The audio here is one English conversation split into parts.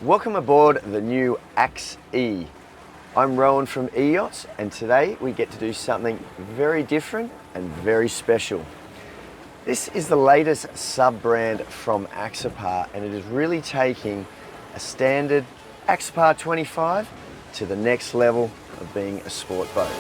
Welcome aboard the new Axe-E. I'm Rowan from eYachts, and today we get to do something very different and very special. This is the latest sub-brand from Axopar, and it is really taking a standard Axopar 25 to the next level of being a sport boat.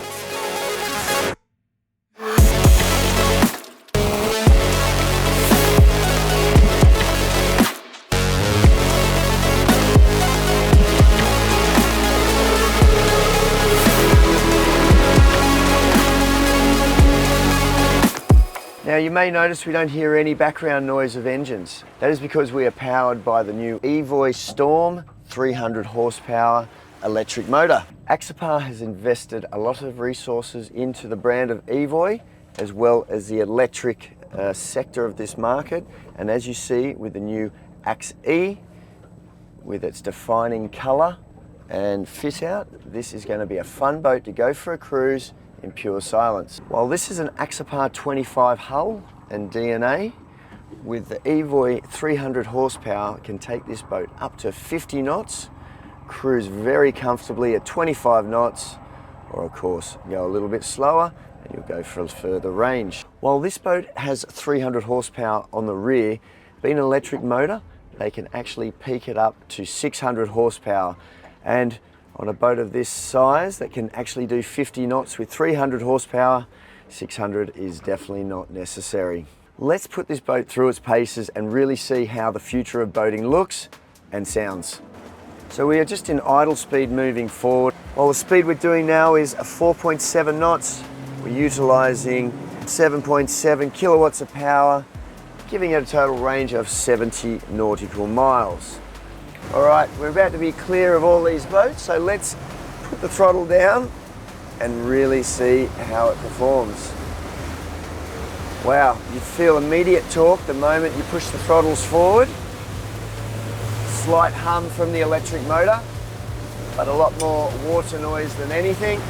Now you may notice we don't hear any background noise of engines. That is because we are powered by the new Evoy Storm 300 horsepower electric motor. Axopar has invested a lot of resources into the brand of Evoy as well as the electric sector of this market, and as you see with the new Axe-E with its defining colour and fit out, this is going to be a fun boat to go for a cruise in pure silence. While this is an Axopar 25 hull and DNA, with the Evoy 300 horsepower can take this boat up to 50 knots, cruise very comfortably at 25 knots, or of course go a little bit slower and you'll go for a further range. While this boat has 300 horsepower on the rear, being an electric motor, they can actually peak it up to 600 horsepower, and on a boat of this size that can actually do 50 knots with 300 horsepower, 600 is definitely not necessary. Let's put this boat through its paces and really see how the future of boating looks and sounds. So we are just in idle speed moving forward. While the speed we're doing now is 4.7 knots, we're utilising 7.7 kilowatts of power, giving it a total range of 70 nautical miles. All right, we're about to be clear of all these boats, so let's put the throttle down and really see how it performs. Wow, you feel immediate torque the moment you push the throttles forward. Slight hum from the electric motor, but a lot more water noise than anything.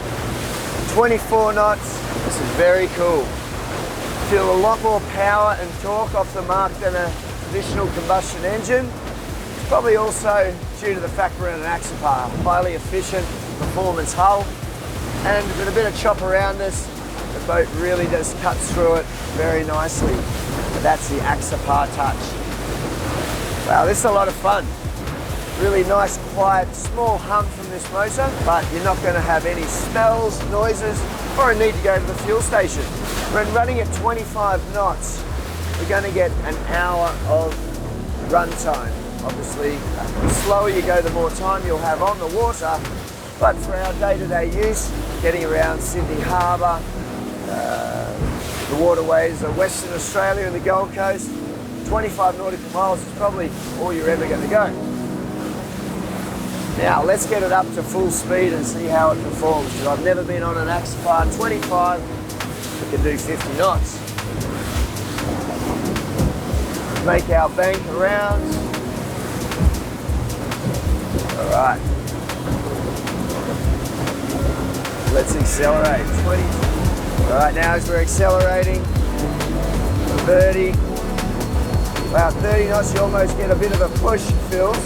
24 knots, this is very cool. Feel a lot more power and torque off the mark than a traditional combustion engine. Probably also due to the fact we're in an Axopar, highly efficient performance hull, and with a bit of chop around us, the boat really just cuts through it very nicely. But that's the Axopar touch. Wow, this is a lot of fun. Really nice, quiet, small hum from this motor, but you're not going to have any smells, noises, or a need to go to the fuel station. When running at 25 knots, we're going to get an hour of run time. Obviously, the slower you go, the more time you'll have on the water, but for our day-to-day use, getting around Sydney Harbour, the waterways of Western Australia and the Gold Coast, 25 nautical miles is probably all you're ever going to go. Now, let's get it up to full speed and see how it performs, because I've never been on an Axopar 25 that can do 50 knots. Make our bank around. All right, let's accelerate. 20. All right, now as we're accelerating, 30. Wow, 30 knots, you almost get a bit of a push, it feels.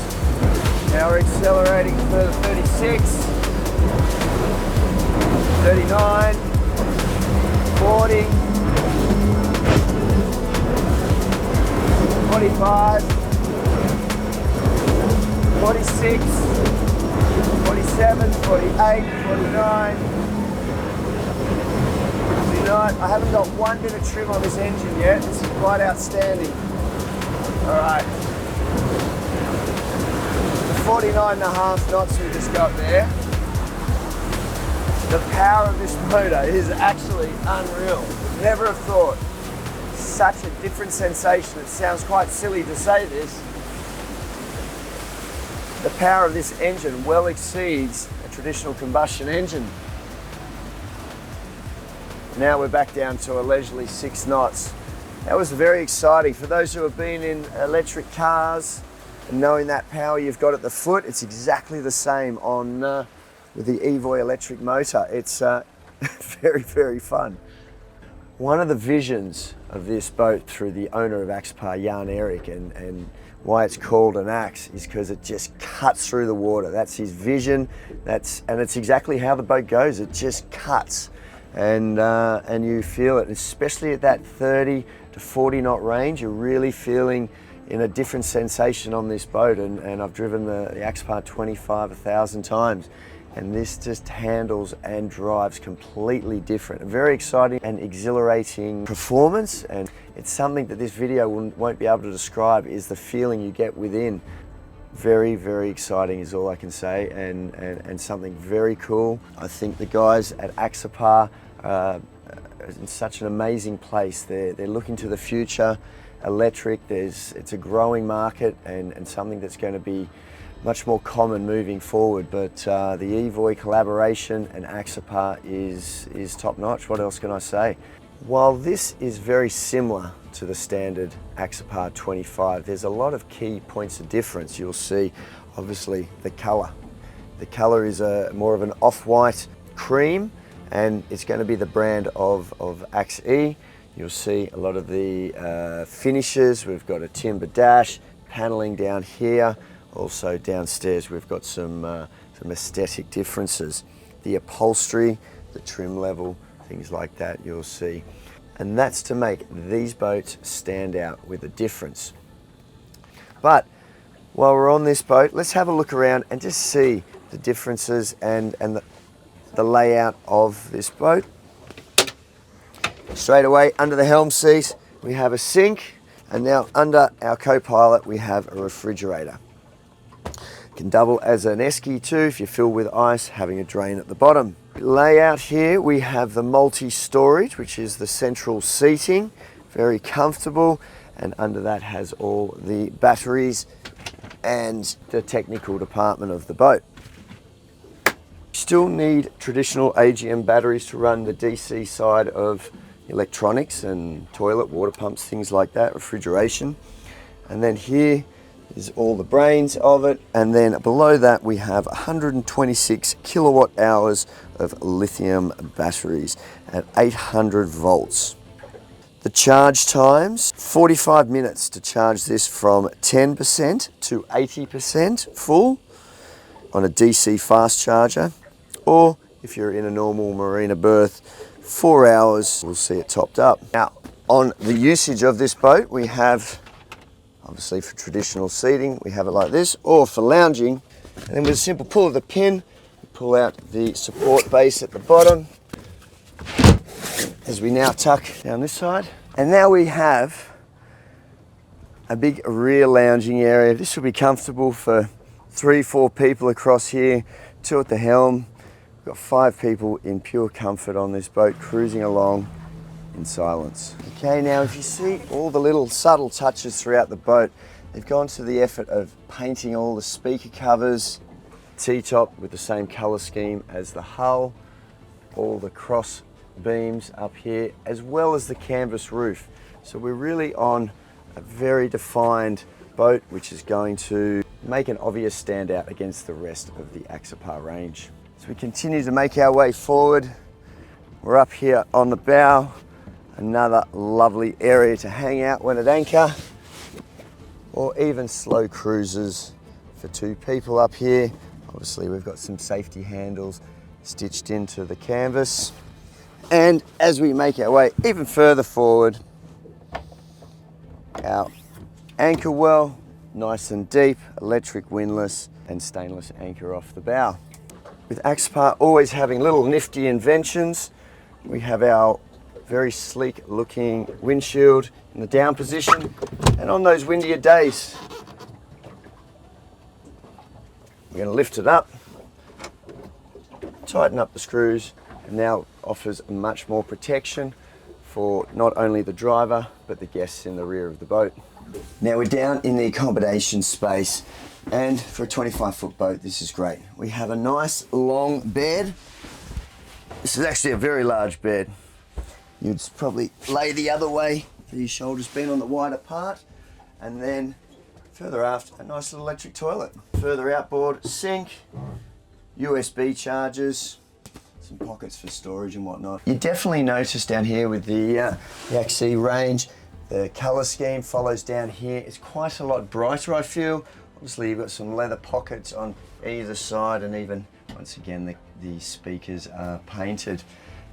Now we're accelerating further, 36, 39, 40, 45, 46, 47, 48, 49, 49. I haven't got one bit of trim on this engine yet. This is quite outstanding. All right. The 49.5 knots we just got there. The power of this motor is actually unreal. Never have thought. Such a different sensation. It sounds quite silly to say this. The power of this engine well exceeds a traditional combustion engine. Now we're back down to a leisurely 6 knots. That was very exciting. For those who have been in electric cars and knowing that power you've got at the foot, it's exactly the same on with the Evoy electric motor. It's very, very fun. One of the visions of this boat through the owner of Axopar, Jan Erik, and why it's called an axe is because it just cuts through the water. That's his vision. And it's exactly how the boat goes. It just cuts, and you feel it, especially at that 30 to 40 knot range. You're really feeling in a different sensation on this boat. And I've driven the Axopar 25 1,000 times, and this just handles and drives completely different. A very exciting and exhilarating performance, and it's something that this video won't be able to describe, is the feeling you get within. Very, very exciting is all I can say, and something very cool. I think the guys at Axopar are in such an amazing place. They're looking to the future. Electric, it's a growing market, and something that's going to be much more common moving forward, but the Evoy collaboration and Axopar is top notch. What else can I say? While this is very similar to the standard Axopar 25, there's a lot of key points of difference. You'll see, obviously, the color. The color is more of an off-white cream, and it's going to be the brand of Axe-E. You'll see a lot of the finishes. We've got a timber dash, paneling down here. Also downstairs we've got some aesthetic differences. The upholstery, the trim level, things like that you'll see. And that's to make these boats stand out with a difference. But while we're on this boat, let's have a look around and just see the differences and the layout of this boat. Straight away under the helm seat we have a sink, and now under our co-pilot we have a refrigerator. Can double as an esky too if you fill with ice, having a drain at the bottom. Layout here, we have the multi-storage, which is the central seating, very comfortable, and under that has all the batteries and the technical department of the boat. Still need traditional AGM batteries to run the DC side of electronics and toilet, water pumps, things like that, refrigeration. And then here is all the brains of it, and then below that we have 126 kilowatt hours of lithium batteries at 800 volts. The charge times, 45 minutes to charge this from 10% to 80% full on a DC fast charger, or if you're in a normal marina berth, 4 hours, we'll see it topped up. Now, on the usage of this boat, we have obviously for traditional seating, we have it like this, or for lounging. And then with a simple pull of the pin, we pull out the support base at the bottom, as we now tuck down this side. And now we have a big rear lounging area. This will be comfortable for 3-4 people across here, 2 at the helm. We've got 5 people in pure comfort on this boat, cruising along in silence. Okay, now if you see all the little subtle touches throughout the boat, they've gone to the effort of painting all the speaker covers, T-top with the same color scheme as the hull, all the cross beams up here, as well as the canvas roof. So we're really on a very defined boat, which is going to make an obvious standout against the rest of the Axopar range. As we continue to make our way forward, we're up here on the bow. Another lovely area to hang out when at anchor, or even slow cruises for 2 people up here. Obviously we've got some safety handles stitched into the canvas. And as we make our way even further forward, our anchor well, nice and deep, electric windlass and stainless anchor off the bow. With Axopar always having little nifty inventions, we have our very sleek looking windshield in the down position, and on those windier days we're going to lift it up, tighten up the screws, and now offers much more protection for not only the driver but the guests in the rear of the boat. Now we're down in the accommodation space, and for a 25-foot boat this is great. We have a nice long bed. This is actually a very large bed. You'd probably lay the other way for your shoulders being on the wider part, and then further aft a nice little electric toilet. Further outboard, sink, USB chargers, some pockets for storage and whatnot. You definitely notice down here with the Axe-E range, The colour scheme follows down here. It's quite a lot brighter, I feel. Obviously, you've got some leather pockets on either side, and even, once again, the speakers are painted.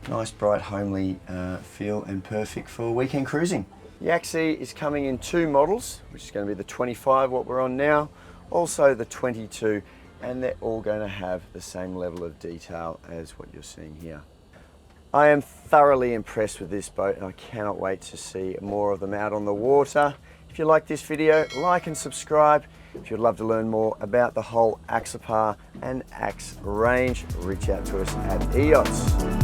Nice, bright, homely feel, and perfect for weekend cruising. The Axie is coming in 2 models, which is going to be the 25, what we're on now, also the 22, and they're all going to have the same level of detail as what you're seeing here. I am thoroughly impressed with this boat, and I cannot wait to see more of them out on the water. If you like this video, like and subscribe. If you'd love to learn more about the whole Axopar and Axe range, reach out to us at eYachts.